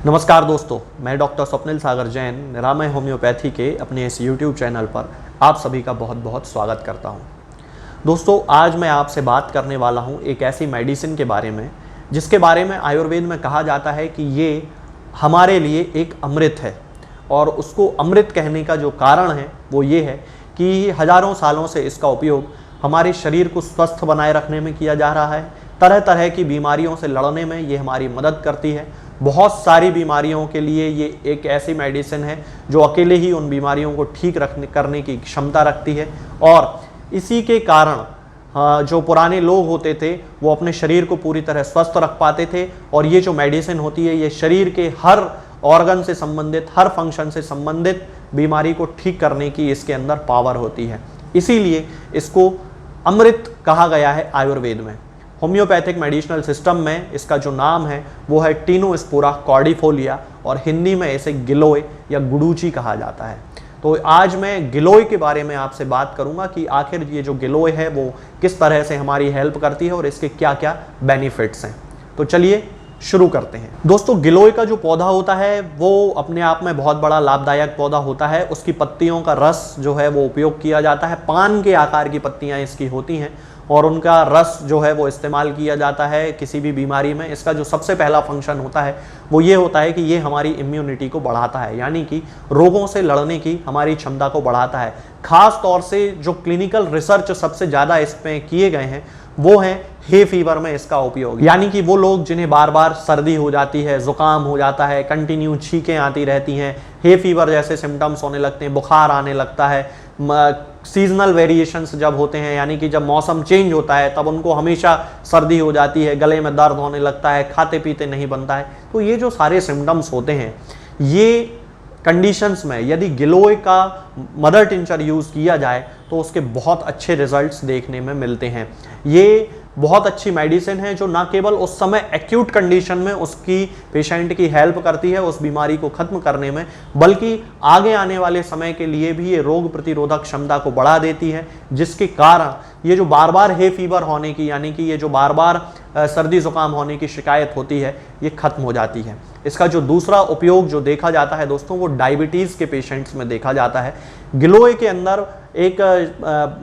नमस्कार दोस्तों, मैं डॉक्टर स्वप्निल सागर जैन निरामय होम्योपैथी के अपने इस YouTube चैनल पर आप सभी का बहुत बहुत स्वागत करता हूं। दोस्तों, आज मैं आपसे बात करने वाला हूं एक ऐसी मेडिसिन के बारे में जिसके बारे में आयुर्वेद में कहा जाता है कि ये हमारे लिए एक अमृत है। और उसको अमृत कहने का जो कारण है वो ये है कि हजारों सालों से इसका उपयोग हमारे शरीर को स्वस्थ बनाए रखने में किया जा रहा है। तरह तरह की बीमारियों से लड़ने में ये हमारी मदद करती है। बहुत सारी बीमारियों के लिए ये एक ऐसी मेडिसिन है जो अकेले ही उन बीमारियों को ठीक करने की क्षमता रखती है। और इसी के कारण जो पुराने लोग होते थे वो अपने शरीर को पूरी तरह स्वस्थ रख पाते थे। और ये जो मेडिसिन होती है ये शरीर के हर ऑर्गन से संबंधित, हर फंक्शन से संबंधित बीमारी को ठीक करने की इसके अंदर पावर होती है। इसीलिए इसको अमृत कहा गया है आयुर्वेद में। होम्योपैथिक मेडिसिनल सिस्टम में इसका जो नाम है वो है टीनोस्पोरा कॉर्डिफोलिया और हिंदी में इसे गिलोय या गुडूची कहा जाता है। तो आज मैं गिलोय के बारे में आपसे बात करूंगा कि आखिर ये जो गिलोय है वो किस तरह से हमारी हेल्प करती है और इसके क्या क्या बेनिफिट्स हैं। तो चलिए शुरू करते हैं। दोस्तों, गिलोय का जो पौधा होता है वो अपने आप में बहुत बड़ा लाभदायक पौधा होता है। उसकी पत्तियों का रस जो है वो उपयोग किया जाता है। पान के आकार की पत्तियां इसकी होती हैं और उनका रस जो है वो इस्तेमाल किया जाता है किसी भी बीमारी में। इसका जो सबसे पहला फंक्शन होता है वो ये होता है कि ये हमारी इम्यूनिटी को बढ़ाता है, यानी कि रोगों से लड़ने की हमारी क्षमता को बढ़ाता है। खास तौर से जो क्लिनिकल रिसर्च सबसे ज़्यादा इसमें किए गए हैं वो है हे फीवर में इसका उपयोग, यानी कि वो लोग जिन्हें बार बार सर्दी हो जाती है, जुकाम हो जाता है, कंटिन्यू छींकें आती रहती हैं, हे फीवर जैसे सिम्टम्स होने लगते हैं, बुखार आने लगता है, सीजनल वेरिएशंस जब होते हैं यानी कि जब मौसम चेंज होता है तब उनको हमेशा सर्दी हो जाती है, गले में दर्द होने लगता है, खाते पीते नहीं बनता है। तो ये जो सारे सिम्टम्स होते हैं ये कंडीशंस में यदि गिलोय का मदर टिंचर यूज़ किया जाए तो उसके बहुत अच्छे रिजल्ट्स देखने में मिलते हैं। ये बहुत अच्छी मेडिसिन है जो ना केवल उस समय एक्यूट कंडीशन में उसकी पेशेंट की हेल्प करती है उस बीमारी को खत्म करने में, बल्कि आगे आने वाले समय के लिए भी ये रोग प्रतिरोधक क्षमता को बढ़ा देती है, जिसके कारण ये जो बार बार हे फीवर होने की यानी कि ये जो बार बार सर्दी जुकाम होने की शिकायत होती है ये खत्म हो जाती है। इसका जो दूसरा उपयोग जो देखा जाता है दोस्तों वो डायबिटीज़ के पेशेंट्स में देखा जाता है। गिलोय के अंदर एक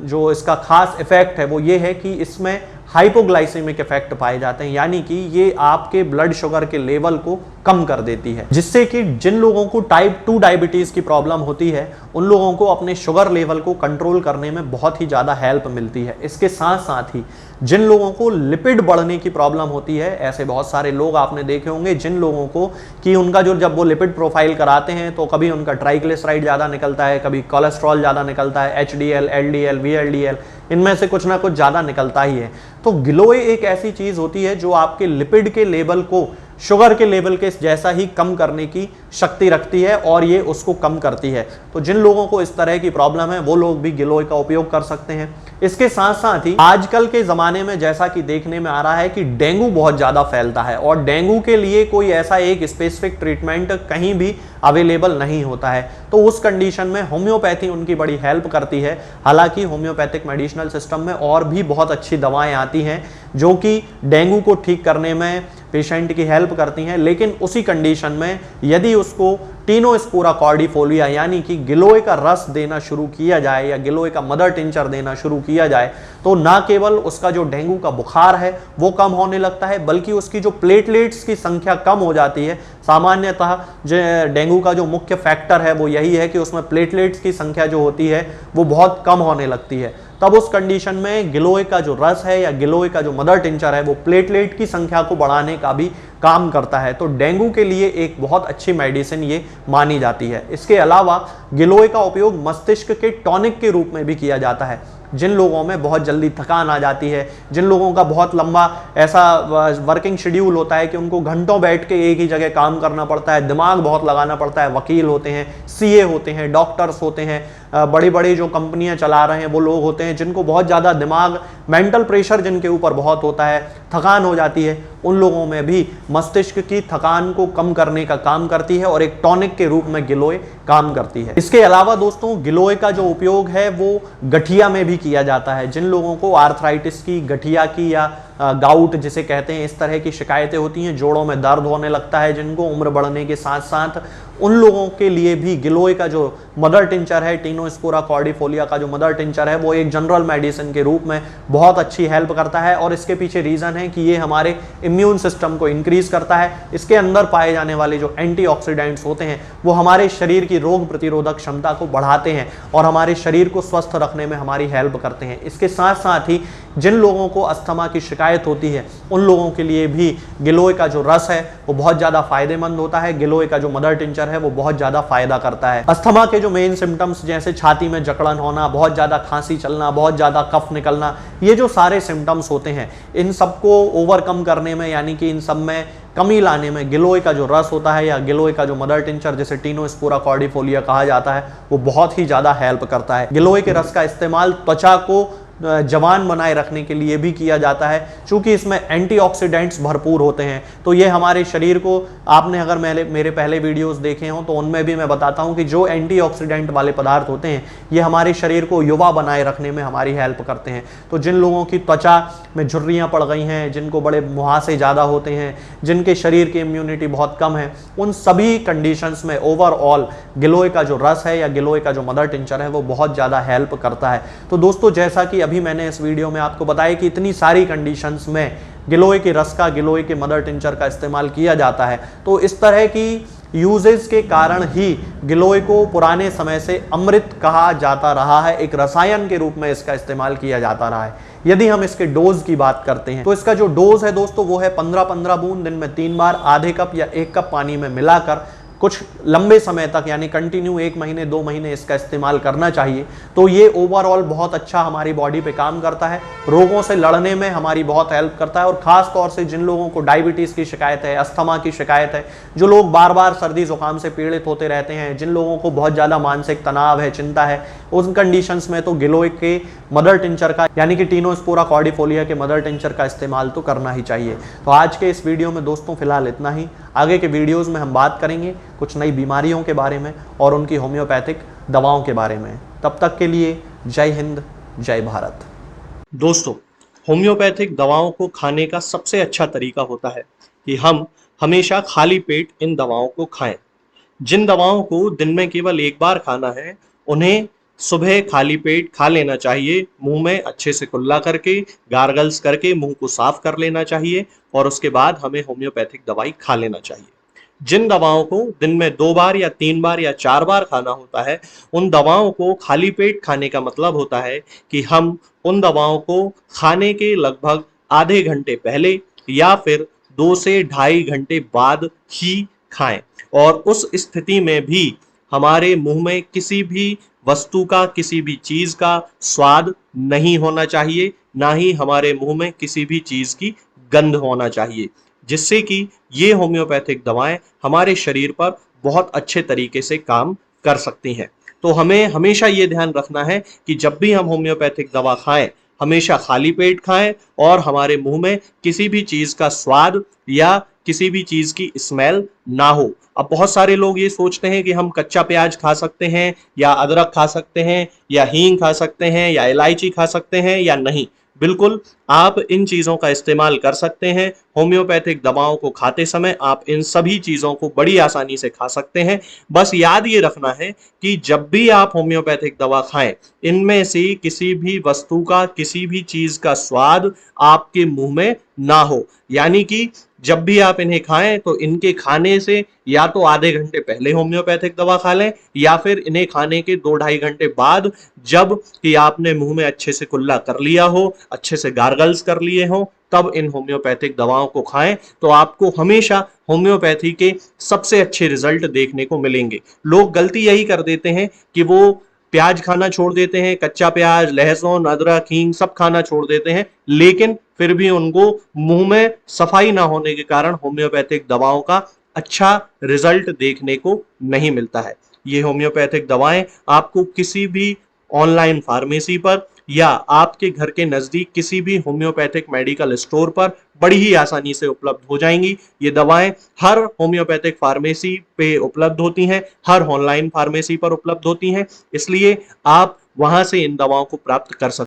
जो इसका खास इफेक्ट है वो ये है कि इसमें हाइपोग्लाइसेमिक इफेक्ट पाए जाते हैं, यानी कि ये आपके ब्लड शुगर के लेवल को कम कर देती है, जिससे कि जिन लोगों को टाइप 2 डायबिटीज़ की प्रॉब्लम होती है उन लोगों को अपने शुगर लेवल को कंट्रोल करने में बहुत ही ज़्यादा हेल्प मिलती है। इसके साथ साथ ही जिन लोगों को लिपिड बढ़ने की प्रॉब्लम होती है, ऐसे बहुत सारे लोग आपने देखे होंगे जिन लोगों को कि उनका जो जब वो लिपिड प्रोफाइल कराते हैं तो कभी उनका ट्राइग्लिसराइड ज़्यादा निकलता है, कभी कोलेस्ट्रॉल ज़्यादा निकलता है, HDL, LDL, VLDL इनमें से कुछ ना कुछ ज़्यादा निकलता ही है। तो गिलोय एक ऐसी चीज़ होती है जो आपके लिपिड के लेवल को शुगर के लेवल के जैसा ही कम करने की शक्ति रखती है और ये उसको कम करती है। तो जिन लोगों को इस तरह की प्रॉब्लम है वो लोग भी गिलोय का उपयोग कर सकते हैं। इसके साथ साथ ही आजकल के ज़माने में जैसा कि देखने में आ रहा है कि डेंगू बहुत ज़्यादा फैलता है और डेंगू के लिए कोई ऐसा एक स्पेसिफिक ट्रीटमेंट कहीं भी अवेलेबल नहीं होता है। तो उस कंडीशन में होम्योपैथी उनकी बड़ी हेल्प करती है। हालांकि होम्योपैथिक मेडिसिनल सिस्टम में और भी बहुत अच्छी दवाएं आती हैं जो कि डेंगू को ठीक करने में पेशेंट की हेल्प करती हैं, लेकिन उसी कंडीशन में यदि उसको टीनोस्पोरा कॉर्डिफोलिया यानी कि गिलोय का रस देना शुरू किया जाए या गिलोय का मदर टिंचर देना शुरू किया जाए तो ना केवल उसका जो डेंगू का बुखार है वो कम होने लगता है, बल्कि उसकी जो प्लेटलेट्स की संख्या कम हो जाती है। सामान्यतः जो डेंगू का जो मुख्य फैक्टर है वो यही है कि उसमें प्लेटलेट्स की संख्या जो होती है वो बहुत कम होने लगती है। तब उस कंडीशन में गिलोय का जो रस है या गिलोय का जो मदर टिंचर है वो प्लेटलेट की संख्या को बढ़ाने का भी काम करता है। तो डेंगू के लिए एक बहुत अच्छी मेडिसिन ये मानी जाती है। इसके अलावा गिलोय का उपयोग मस्तिष्क के टॉनिक के रूप में भी किया जाता है। जिन लोगों में बहुत जल्दी थकान आ जाती है, जिन लोगों का बहुत लंबा ऐसा वर्किंग शेड्यूल होता है कि उनको घंटों बैठ के एक ही जगह काम करना पड़ता है, दिमाग बहुत लगाना पड़ता है, वकील होते हैं, CA होते हैं, डॉक्टर्स होते हैं, बड़ी बड़ी जो कंपनियां चला रहे हैं वो लोग होते हैं जिनको बहुत ज़्यादा दिमाग मेंटल प्रेशर जिनके ऊपर बहुत होता है, थकान हो जाती है, उन लोगों में भी मस्तिष्क की थकान को कम करने का काम करती है और एक टॉनिक के रूप में गिलोय काम करती है। इसके अलावा दोस्तों गिलोय का जो उपयोग है वो गठिया में भी किया जाता है। जिन लोगों को आर्थराइटिस की, गठिया की या गाउट जिसे कहते हैं, इस तरह की शिकायतें होती हैं, जोड़ों में दर्द होने लगता है जिनको उम्र बढ़ने के साथ साथ, उन लोगों के लिए भी गिलोय का जो मदर टिंचर है, टिनोस्पोरा कॉर्डिफोलिया का जो मदर टिंचर है, वो एक जनरल मेडिसिन के रूप में बहुत अच्छी हेल्प करता है। और इसके पीछे रीज़न है कि ये हमारे इम्यून सिस्टम को इंक्रीज करता है। इसके अंदर पाए जाने वाले जो एंटीऑक्सीडेंट्स होते हैं वो हमारे शरीर की रोग प्रतिरोधक क्षमता को बढ़ाते हैं और हमारे शरीर को स्वस्थ रखने में हमारी हेल्प करते हैं। इसके साथ साथ ही जिन लोगों को अस्थमा की शिकायत होती है उन लोगों के लिए भी गिलोय का जो रस है वो बहुत ज़्यादा फायदेमंद होता है। गिलोय का जो मदर टिंचर है वो बहुत ज़्यादा फायदा करता है। अस्थमा के जो मेन सिम्टम्स जैसे छाती में जकड़न होना, बहुत ज़्यादा खांसी चलना, बहुत ज़्यादा कफ निकलना, ये जो सारे सिम्टम्स होते हैं इन सबको ओवरकम करने में, यानी कि इन सब में कमी लाने में गिलोय का जो रस होता है या गिलोय का जो मदर टिंचर जिसे टिनोस्पोरा कॉर्डिफोलिया कहा जाता है वो बहुत ही ज़्यादा हेल्प करता है। गिलोय के रस का इस्तेमाल त्वचा को जवान बनाए रखने के लिए भी किया जाता है। चूंकि इसमें एंटीऑक्सीडेंट्स भरपूर होते हैं तो ये हमारे शरीर को, आपने अगर मेरे पहले वीडियोस देखे हों तो उनमें भी मैं बताता हूं कि जो एंटीऑक्सीडेंट वाले पदार्थ होते हैं ये हमारे शरीर को युवा बनाए रखने में हमारी हेल्प करते हैं। तो जिन लोगों की त्वचा में झुर्रियाँ पड़ गई हैं, जिनको बड़े मुहासे ज़्यादा होते हैं, जिनके शरीर की इम्यूनिटी बहुत कम है, उन सभी कंडीशंस में ओवरऑल गिलोय का जो रस है या गिलोय का जो मदर टिंचर है वो बहुत ज़्यादा हेल्प करता है। तो दोस्तों, जैसा कि अभी मैंने इस वीडियो में आपको बताया कि इतनी सारी कंडीशंस में गिलोय के रस का, गिलोय के मदर टिंचर का इस्तेमाल किया जाता है, तो इस तरह की यूजेस के कारण ही गिलोय को पुराने समय से अमृत कहा जाता रहा है। एक रसायन के रूप में इसका इस्तेमाल किया जाता रहा है। यदि हम इसके डोज की बात करते हैं तो इसका जो डोज है दोस्तों वो है 15-15 बूंद दिन में 3 बार, आधे कप या 1 कप पानी में मिलाकर कुछ लंबे समय तक, यानी कंटिन्यू 1 महीने 2 महीने इसका इस्तेमाल करना चाहिए। तो ये ओवरऑल बहुत अच्छा हमारी बॉडी पे काम करता है, रोगों से लड़ने में हमारी बहुत हेल्प करता है। और ख़ास तौर से जिन लोगों को डायबिटीज़ की शिकायत है, अस्थमा की शिकायत है, जो लोग बार बार सर्दी जुकाम से पीड़ित होते रहते हैं, जिन लोगों को बहुत ज़्यादा मानसिक तनाव है, चिंता है, उन कंडीशंस में तो गिलोय के मदर टिंचर का, यानी कि टिनोस्पोरा कॉर्डिफोलिया के मदर टिंचर का इस्तेमाल तो करना ही चाहिए। तो आज के इस वीडियो में दोस्तों फिलहाल इतना ही। आगे के वीडियोज़ में हम बात करेंगे कुछ नई बीमारियों के बारे में और उनकी होम्योपैथिक दवाओं के बारे में। तब तक के लिए जय हिंद, जय भारत। दोस्तों, होम्योपैथिक दवाओं को खाने का सबसे अच्छा तरीका होता है कि हम हमेशा खाली पेट इन दवाओं को खाएं। जिन दवाओं को दिन में केवल 1 बार खाना है उन्हें सुबह खाली पेट खा लेना चाहिए। मुंह में अच्छे से कुल्ला करके, गार्गल्स करके मुंह को साफ कर लेना चाहिए और उसके बाद हमें होम्योपैथिक दवाई खा लेना चाहिए। जिन दवाओं को दिन में 2 बार या 3 बार या 4 बार खाना होता है, उन दवाओं को खाली पेट खाने का मतलब होता है कि हम उन दवाओं को खाने के लगभग आधे घंटे पहले या फिर 2 से ढाई घंटे बाद ही खाएं। और उस स्थिति में भी हमारे मुंह में किसी भी वस्तु का, किसी भी चीज का स्वाद नहीं होना चाहिए, ना ही हमारे मुंह में किसी भी चीज की गंध होना चाहिए, जिससे कि ये होम्योपैथिक दवाएं हमारे शरीर पर बहुत अच्छे तरीके से काम कर सकती हैं। तो हमें हमेशा ये ध्यान रखना है कि जब भी हम होम्योपैथिक दवा खाएं, हमेशा खाली पेट खाएं और हमारे मुंह में किसी भी चीज का स्वाद या किसी भी चीज की स्मेल ना हो। अब बहुत सारे लोग ये सोचते हैं कि हम कच्चा प्याज खा सकते हैं या अदरक खा सकते हैं या हींग खा सकते हैं या इलायची खा सकते हैं या नहीं। बिल्कुल, आप इन चीज़ों का इस्तेमाल कर सकते हैं। होम्योपैथिक दवाओं को खाते समय आप इन सभी चीज़ों को बड़ी आसानी से खा सकते हैं। बस याद ये रखना है कि जब भी आप होम्योपैथिक दवा खाएं, इनमें से किसी भी वस्तु का, किसी भी चीज़ का स्वाद आपके मुंह में ना हो। यानी कि जब भी आप इन्हें खाएं तो इनके खाने से या तो आधे घंटे पहले होम्योपैथिक दवा खा लें या फिर इन्हें खाने के 2-2.5 घंटे बाद, जब कि आपने मुंह में अच्छे से कुल्ला कर लिया हो, अच्छे से गार्गल्स कर लिए हो, तब इन होम्योपैथिक दवाओं को खाएं। तो आपको हमेशा होम्योपैथी के सबसे अच्छे रिजल्ट देखने को मिलेंगे। लोग गलती यही कर देते हैं कि वो प्याज खाना छोड़ देते हैं, कच्चा प्याज, लहसुन, अदरक, हींग सब खाना छोड़ देते हैं, लेकिन फिर भी उनको मुंह में सफाई ना होने के कारण होम्योपैथिक दवाओं का अच्छा रिजल्ट देखने को नहीं मिलता है। ये होम्योपैथिक दवाएं आपको किसी भी ऑनलाइन फार्मेसी पर या आपके घर के नजदीक किसी भी होम्योपैथिक मेडिकल स्टोर पर बड़ी ही आसानी से उपलब्ध हो जाएंगी। ये दवाएं हर होम्योपैथिक फार्मेसी पे उपलब्ध होती हैं, हर ऑनलाइन फार्मेसी पर उपलब्ध होती हैं, इसलिए आप वहां से इन दवाओं को प्राप्त कर सकते हैं।